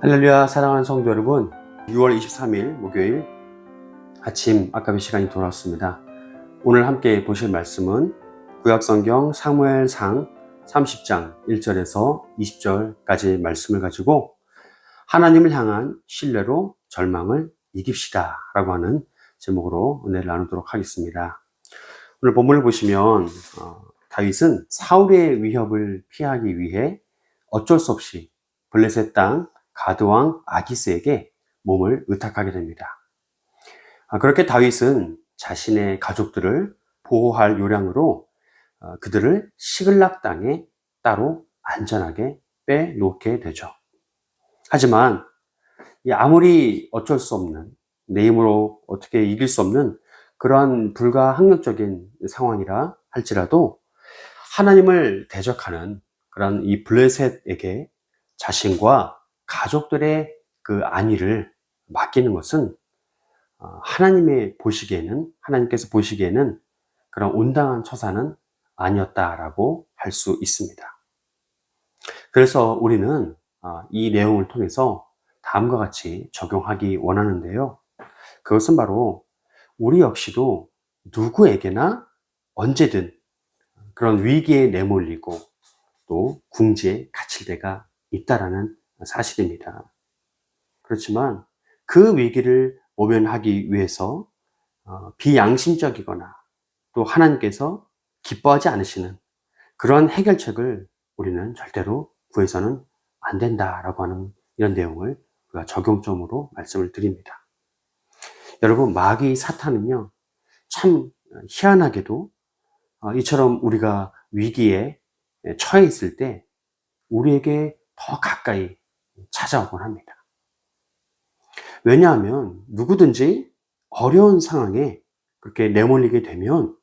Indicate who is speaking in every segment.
Speaker 1: 할렐루야, 사랑하는 성도 여러분, 6월 23일 목요일 아침 아까비 시간이 돌아왔습니다. 오늘 함께 보실 말씀은 구약성경 사무엘상 30장 1절에서 20절까지 말씀을 가지고 하나님을 향한 신뢰로 절망을 이깁시다 라고 하는 제목으로 은혜를 나누도록 하겠습니다. 오늘 본문을 보시면 다윗은 사울의 위협을 피하기 위해 어쩔 수 없이 블레셋 땅 가드왕 아기스에게 몸을 의탁하게 됩니다. 그렇게 다윗은 자신의 가족들을 보호할 요량으로 그들을 시글락 땅에 따로 안전하게 빼놓게 되죠. 하지만 아무리 어쩔 수 없는, 내 힘으로 어떻게 이길 수 없는 그러한 불가항력적인 상황이라 할지라도 하나님을 대적하는 그런 이 블레셋에게 자신과 가족들의 그 안위를 맡기는 것은 하나님께서 보시기에는 그런 온당한 처사는 아니었다라고 할 수 있습니다. 그래서 우리는 이 내용을 통해서 다음과 같이 적용하기 원하는데요. 그것은 바로 우리 역시도 누구에게나 언제든 그런 위기에 내몰리고 또 궁지에 갇힐 때가 있다라는 사실입니다. 그렇지만 그 위기를 모면하기 위해서 비양심적이거나 또 하나님께서 기뻐하지 않으시는 그런 해결책을 우리는 절대로 구해서는 안 된다라고 하는 이런 내용을 우리가 적용점으로 말씀을 드립니다. 여러분, 마귀 사탄은요, 참 희한하게도 이처럼 우리가 위기에 처해 있을 때 우리에게 더 가까이 찾아오곤 합니다. 왜냐하면 누구든지 어려운 상황에 그렇게 내몰리게 되면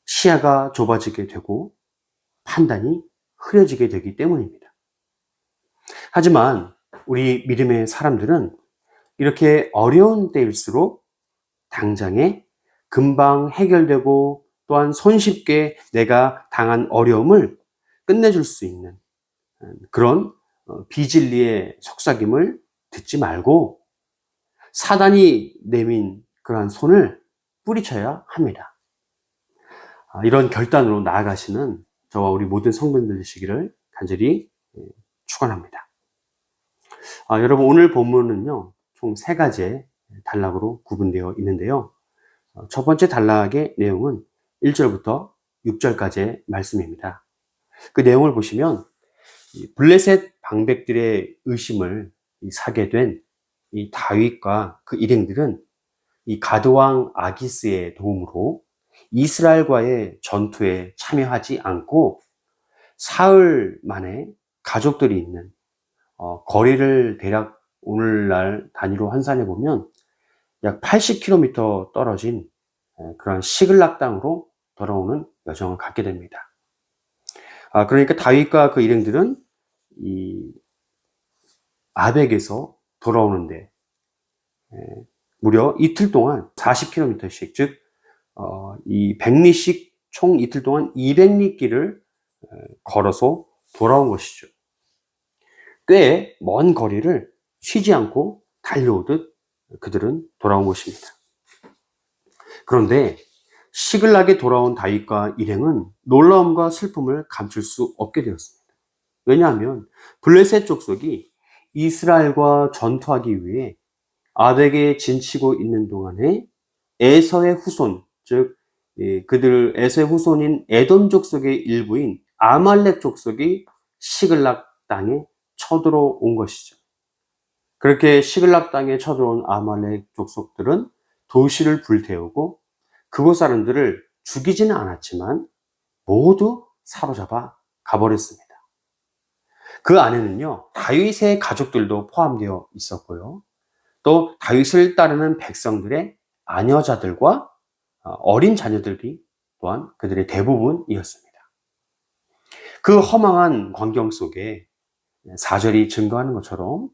Speaker 1: 시야가 좁아지게 되고 판단이 흐려지게 되기 때문입니다. 하지만 우리 믿음의 사람들은 이렇게 어려운 때일수록 당장에 금방 해결되고 또한 손쉽게 내가 당한 어려움을 끝내줄 수 있는 그런 비진리의 속삭임을 듣지 말고 사단이 내민 그러한 손을 뿌리쳐야 합니다. 이런 결단으로 나아가시는 저와 우리 모든 성도님들 되시기를 간절히 축원합니다. 여러분, 오늘 본문은요, 총 3가지의 단락으로 구분되어 있는데요. 첫 번째 단락의 내용은 1절부터 6절까지의 말씀입니다. 그 내용을 보시면 블레셋 방백들의 의심을 사게 된 이 다윗과 그 일행들은 이 가드왕 아기스의 도움으로 이스라엘과의 전투에 참여하지 않고 사흘 만에 가족들이 있는 거리를 대략 오늘날 단위로 환산해 보면 약 80km 떨어진 그런 시글락 땅으로 돌아오는 여정을 갖게 됩니다. 그러니까 다윗과 그 일행들은 이 아벡에서 돌아오는데 무려 이틀 동안 40km씩, 즉 이 100리씩 총 이틀 동안 200리 길을 걸어서 돌아온 것이죠. 꽤 먼 거리를 쉬지 않고 달려오듯 그들은 돌아온 것입니다. 그런데 시글락에 돌아온 다윗과 일행은 놀라움과 슬픔을 감출 수 없게 되었습니다. 왜냐하면 블레셋 족속이 이스라엘과 전투하기 위해 아벡에 진치고 있는 동안에 에서의 후손, 즉 그들 에서의 후손인 에돔 족속의 일부인 아말렉 족속이 시글락 땅에 쳐들어온 것이죠. 그렇게 시글락 땅에 쳐들어온 아말렉 족속들은 도시를 불태우고 그곳 사람들을 죽이지는 않았지만 모두 사로잡아 가버렸습니다. 그 안에는요, 다윗의 가족들도 포함되어 있었고요. 또 다윗을 따르는 백성들의 아녀자들과 어린 자녀들이 또한 그들의 대부분이었습니다. 그 허망한 광경 속에 4절이 증거하는 것처럼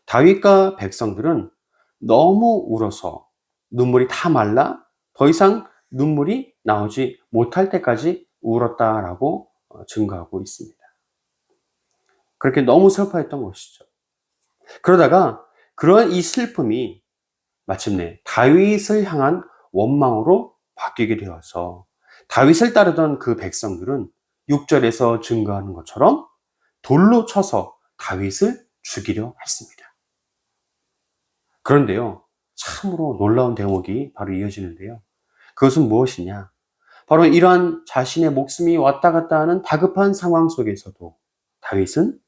Speaker 1: 다윗과 백성들은 너무 울어서 눈물이 다 말라 더 이상 눈물이 나오지 못할 때까지 울었다라고 증거하고 있습니다. 그렇게 너무 슬퍼했던 것이죠. 그러다가 그런 이 슬픔이 마침내 다윗을 향한 원망으로 바뀌게 되어서 다윗을 따르던 그 백성들은 6절에서 증거하는 것처럼 돌로 쳐서 다윗을 죽이려 했습니다. 그런데요, 참으로 놀라운 대목이 바로 이어지는데요. 그것은 무엇이냐? 바로 이러한 자신의 목숨이 왔다 갔다 하는 다급한 상황 속에서도 다윗은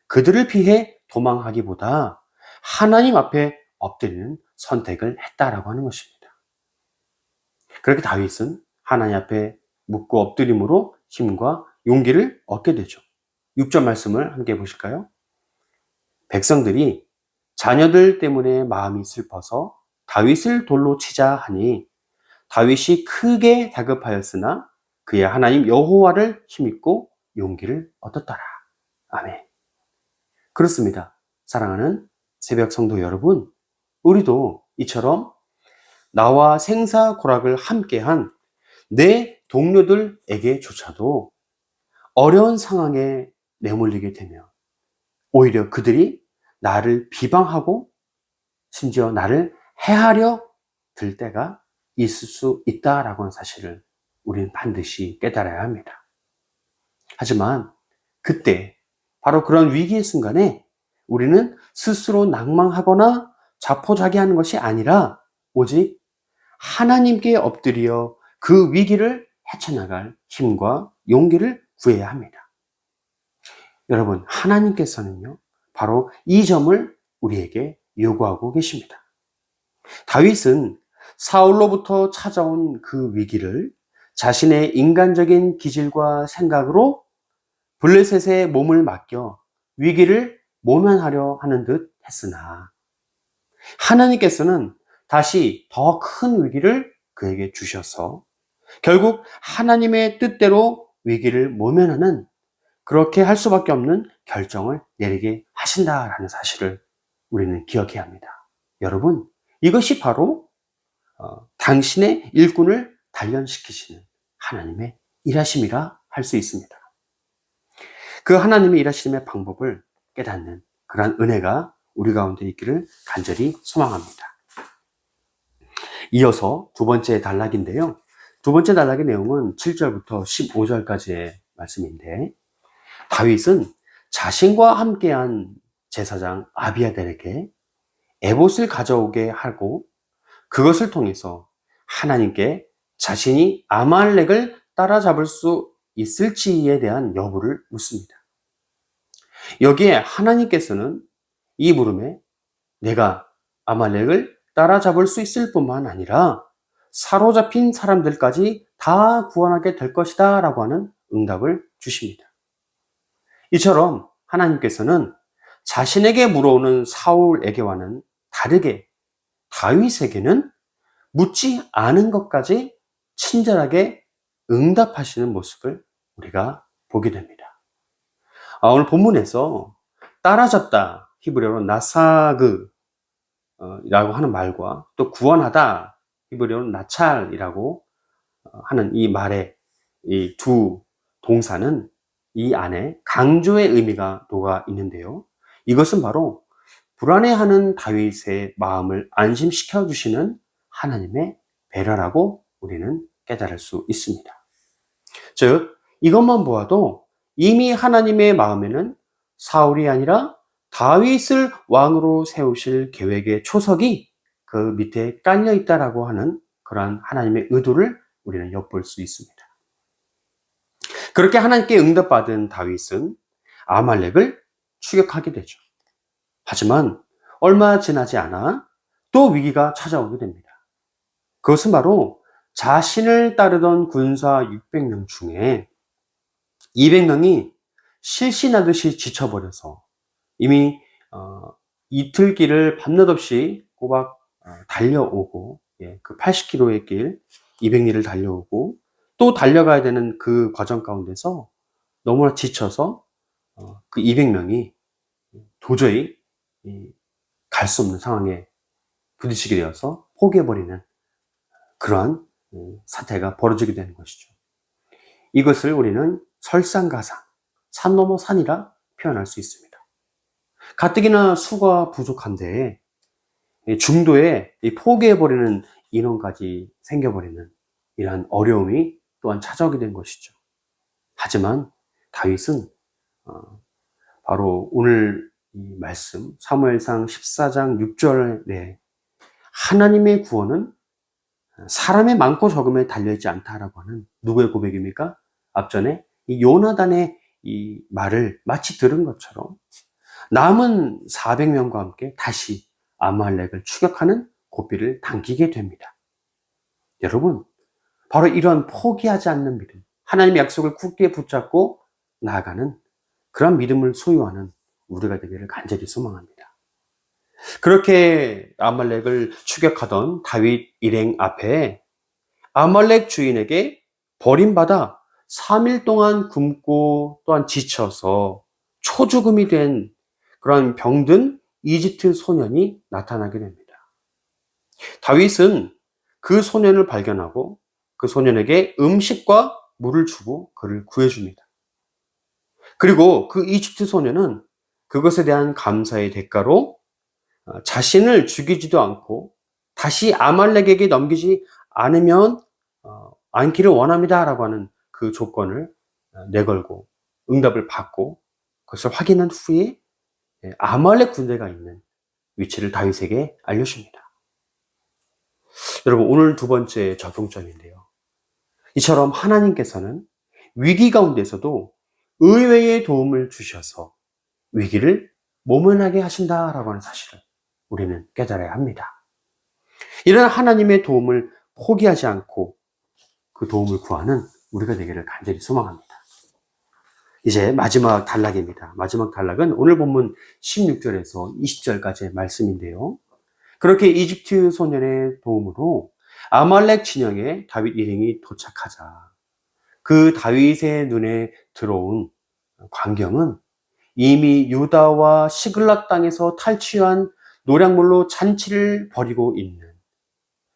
Speaker 1: 그들을 피해 도망하기보다 하나님 앞에 엎드리는 선택을 했다라고 하는 것입니다. 그렇게 다윗은 하나님 앞에 묻고 엎드림으로 힘과 용기를 얻게 되죠. 6절 말씀을 함께 보실까요? 백성들이 자녀들 때문에 마음이 슬퍼서 다윗을 돌로 치자 하니 다윗이 크게 다급하였으나 그의 하나님 여호와를 힘입고 용기를 얻었더라. 아멘. 그렇습니다. 사랑하는 새벽 성도 여러분, 우리도 이처럼 나와 생사고락을 함께한 내 동료들에게조차도 어려운 상황에 내몰리게 되면 오히려 그들이 나를 비방하고 심지어 나를 해하려 들 때가 있을 수 있다라고 하는 사실을 우리는 반드시 깨달아야 합니다. 하지만 그때 바로 그런 위기의 순간에 우리는 스스로 낭망하거나 자포자기하는 것이 아니라 오직 하나님께 엎드려 그 위기를 헤쳐나갈 힘과 용기를 구해야 합니다. 여러분, 하나님께서는요, 바로 이 점을 우리에게 요구하고 계십니다. 다윗은 사울로부터 찾아온 그 위기를 자신의 인간적인 기질과 생각으로 블레셋의 몸을 맡겨 위기를 모면하려 하는 듯 했으나 하나님께서는 다시 더 큰 위기를 그에게 주셔서 결국 하나님의 뜻대로 위기를 모면하는, 그렇게 할 수밖에 없는 결정을 내리게 하신다라는 사실을 우리는 기억해야 합니다. 여러분, 이것이 바로 당신의 일꾼을 단련시키시는 하나님의 일하심이라 할 수 있습니다. 그 하나님의 일하심의 방법을 깨닫는 그러한 은혜가 우리 가운데 있기를 간절히 소망합니다. 이어서 두 번째 단락인데요. 두 번째 단락의 내용은 7절부터 15절까지의 말씀인데, 다윗은 자신과 함께한 제사장 아비아달에게 에봇을 가져오게 하고 그것을 통해서 하나님께 자신이 아말렉을 따라잡을 수 있을지에 대한 여부를 묻습니다. 여기에 하나님께서는 이 물음에 내가 아말렉을 따라잡을 수 있을 뿐만 아니라 사로잡힌 사람들까지 다 구원하게 될 것이다 라고 하는 응답을 주십니다. 이처럼 하나님께서는 자신에게 물어오는 사울에게와는 다르게 다윗에게는 묻지 않은 것까지 친절하게 응답하시는 모습을 우리가 보게 됩니다. 오늘 본문에서 따라잡다, 히브리어로 나사그 라고 하는 말과 또 구원하다, 히브리어로 나찰이라고 하는 이 말의 이 두 동사는 이 안에 강조의 의미가 녹아 있는데요. 이것은 바로 불안해하는 다윗의 마음을 안심시켜 주시는 하나님의 배려라고 우리는 깨달을 수 있습니다. 즉, 이것만 보아도 이미 하나님의 마음에는 사울이 아니라 다윗을 왕으로 세우실 계획의 초석이 그 밑에 깔려 있다라고 하는 그러한 하나님의 의도를 우리는 엿볼 수 있습니다. 그렇게 하나님께 응답받은 다윗은 아말렉을 추격하게 되죠. 하지만 얼마 지나지 않아 또 위기가 찾아오게 됩니다. 그것은 바로 자신을 따르던 군사 600명 중에 200명이 실신하듯이 지쳐버려서 이미 이틀 길을 밤낮 없이 꼬박 달려오고, 그 80km의 길 200리를 달려오고 또 달려가야 되는 그 과정 가운데서 너무나 지쳐서 그 200명이 도저히 갈 수 없는 상황에 부딪히게 되어서 포기해버리는 그러한 사태가 벌어지게 되는 것이죠. 이것을 우리는 설상가상, 산 넘어 산이라 표현할 수 있습니다. 가뜩이나 수가 부족한데 중도에 포기해버리는 인원까지 생겨버리는 이러한 어려움이 또한 찾아오게 된 것이죠. 하지만 다윗은 바로 오늘 이 말씀 사무엘상 14장 6절에 하나님의 구원은 사람의 많고 적음에 달려있지 않다라고 하는 누구의 고백입니까? 앞전에 이 요나단의 이 말을 마치 들은 것처럼 남은 400명과 함께 다시 아말렉을 추격하는 고비를 당기게 됩니다. 여러분, 바로 이런 포기하지 않는 믿음, 하나님의 약속을 굳게 붙잡고 나아가는 그런 믿음을 소유하는 우리가 되기를 간절히 소망합니다. 그렇게 아말렉을 추격하던 다윗 일행 앞에 아말렉 주인에게 버림받아 3일 동안 굶고 또한 지쳐서 초죽음이 된 그런 병든 이집트 소년이 나타나게 됩니다. 다윗은 그 소년을 발견하고 그 소년에게 음식과 물을 주고 그를 구해줍니다. 그리고 그 이집트 소년은 그것에 대한 감사의 대가로 자신을 죽이지도 않고 다시 아말렉에게 넘기지 않으면 않기를 원합니다라고 하는 그 조건을 내걸고 응답을 받고 그것을 확인한 후에 아말렉 군대가 있는 위치를 다윗에게 알려줍니다. 여러분, 오늘 두 번째 적용점인데요. 이처럼 하나님께서는 위기 가운데서도 의외의 도움을 주셔서 위기를 모면하게 하신다라고 하는 사실을 우리는 깨달아야 합니다. 이런 하나님의 도움을 포기하지 않고 그 도움을 구하는 우리가 되기를 간절히 소망합니다. 이제 마지막 단락입니다. 마지막 단락은 오늘 본문 16절에서 20절까지의 말씀인데요. 그렇게 이집트 소년의 도움으로 아말렉 진영에 다윗 일행이 도착하자 그 다윗의 눈에 들어온 광경은 이미 유다와 시글락 땅에서 탈취한 노략물로 잔치를 벌이고 있는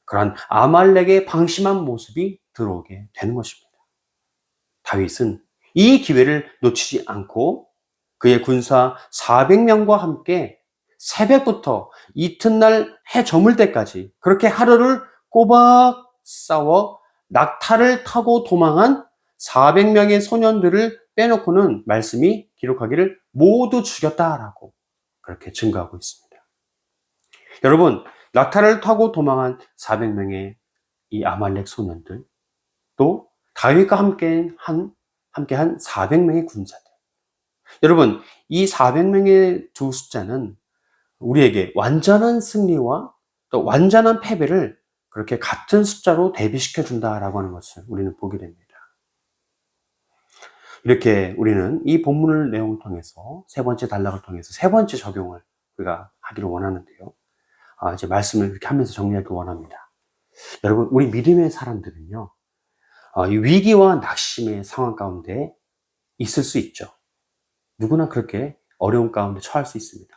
Speaker 1: 그런 아말렉의 방심한 모습이 들어오게 되는 것입니다. 다윗은 이 기회를 놓치지 않고 그의 군사 400명과 함께 새벽부터 이튿날 해 저물 때까지 그렇게 하루를 꼬박 싸워 낙타를 타고 도망한 400명의 소년들을 빼놓고는 말씀이 기록하기를 모두 죽였다라고 그렇게 증거하고 있습니다. 여러분, 낙타를 타고 도망한 400명의 이 아말렉 소년들, 또 다윗과 함께한 400명의 군사들. 여러분, 이 400명의 두 숫자는 우리에게 완전한 승리와 또 완전한 패배를 그렇게 같은 숫자로 대비시켜 준다라고 하는 것을 우리는 보게 됩니다. 이렇게 우리는 이 본문을 내용을 통해서 세 번째 단락을 통해서 세 번째 적용을 우리가 하기를 원하는데요. 이제 말씀을 이렇게 하면서 정리하기 원합니다. 여러분, 우리 믿음의 사람들은요, 이 위기와 낙심의 상황 가운데 있을 수 있죠. 누구나 그렇게 어려운 가운데 처할 수 있습니다.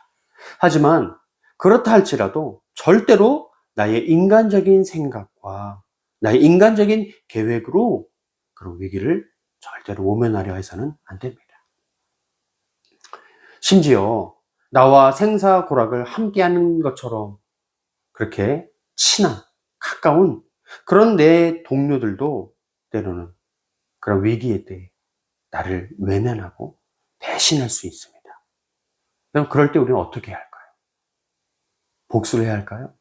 Speaker 1: 하지만 그렇다 할지라도 절대로 나의 인간적인 생각과 나의 인간적인 계획으로 그런 위기를 절대로 모면하려 해서는 안 됩니다. 심지어 나와 생사고락을 함께하는 것처럼 그렇게 친한, 가까운 그런 내 동료들도 때로는 그런 위기에 대해 나를 외면하고 배신할 수 있습니다. 그럼 그럴 때 우리는 어떻게 해야 할까요? 복수를 해야 할까요?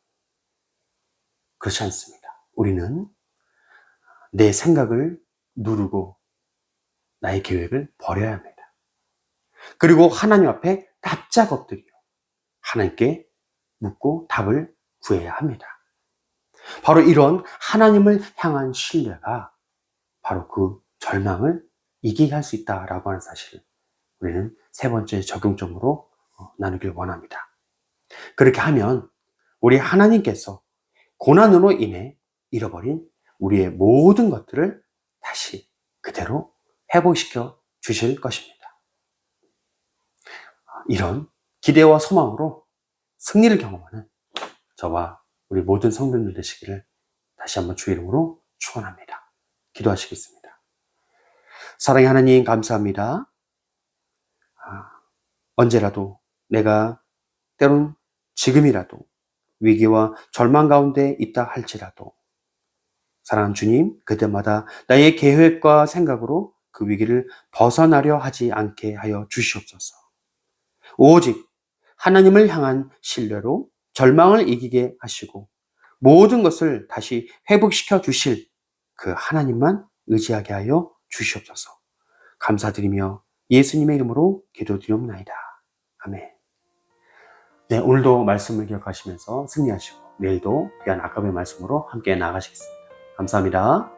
Speaker 1: 그렇지 않습니다. 우리는 내 생각을 누르고 나의 계획을 버려야 합니다. 그리고 하나님 앞에 납작 엎드려 하나님께 묻고 답을 구해야 합니다. 바로 이런 하나님을 향한 신뢰가 바로 그 절망을 이기게 할 수 있다라고 하는 사실을 우리는 세 번째 적용점으로 나누길 원합니다. 그렇게 하면 우리 하나님께서 고난으로 인해 잃어버린 우리의 모든 것들을 다시 그대로 회복시켜 주실 것입니다. 이런 기대와 소망으로 승리를 경험하는 저와 우리 모든 성도들 되시기를 다시 한번 주의 이름으로 축원합니다. 기도하시겠습니다. 사랑의 하나님, 감사합니다. 언제라도 내가 때론 지금이라도 위기와 절망 가운데 있다 할지라도 사랑하는 주님, 그때마다 나의 계획과 생각으로 그 위기를 벗어나려 하지 않게 하여 주시옵소서. 오직 하나님을 향한 신뢰로 절망을 이기게 하시고 모든 것을 다시 회복시켜 주실 그 하나님만 의지하게 하여 주시옵소서. 감사드리며 예수님의 이름으로 기도드리옵나이다. 아멘. 네, 오늘도 말씀을 기억하시면서 승리하시고 내일도 귀한 아까의 말씀으로 함께 나가시겠습니다. 감사합니다.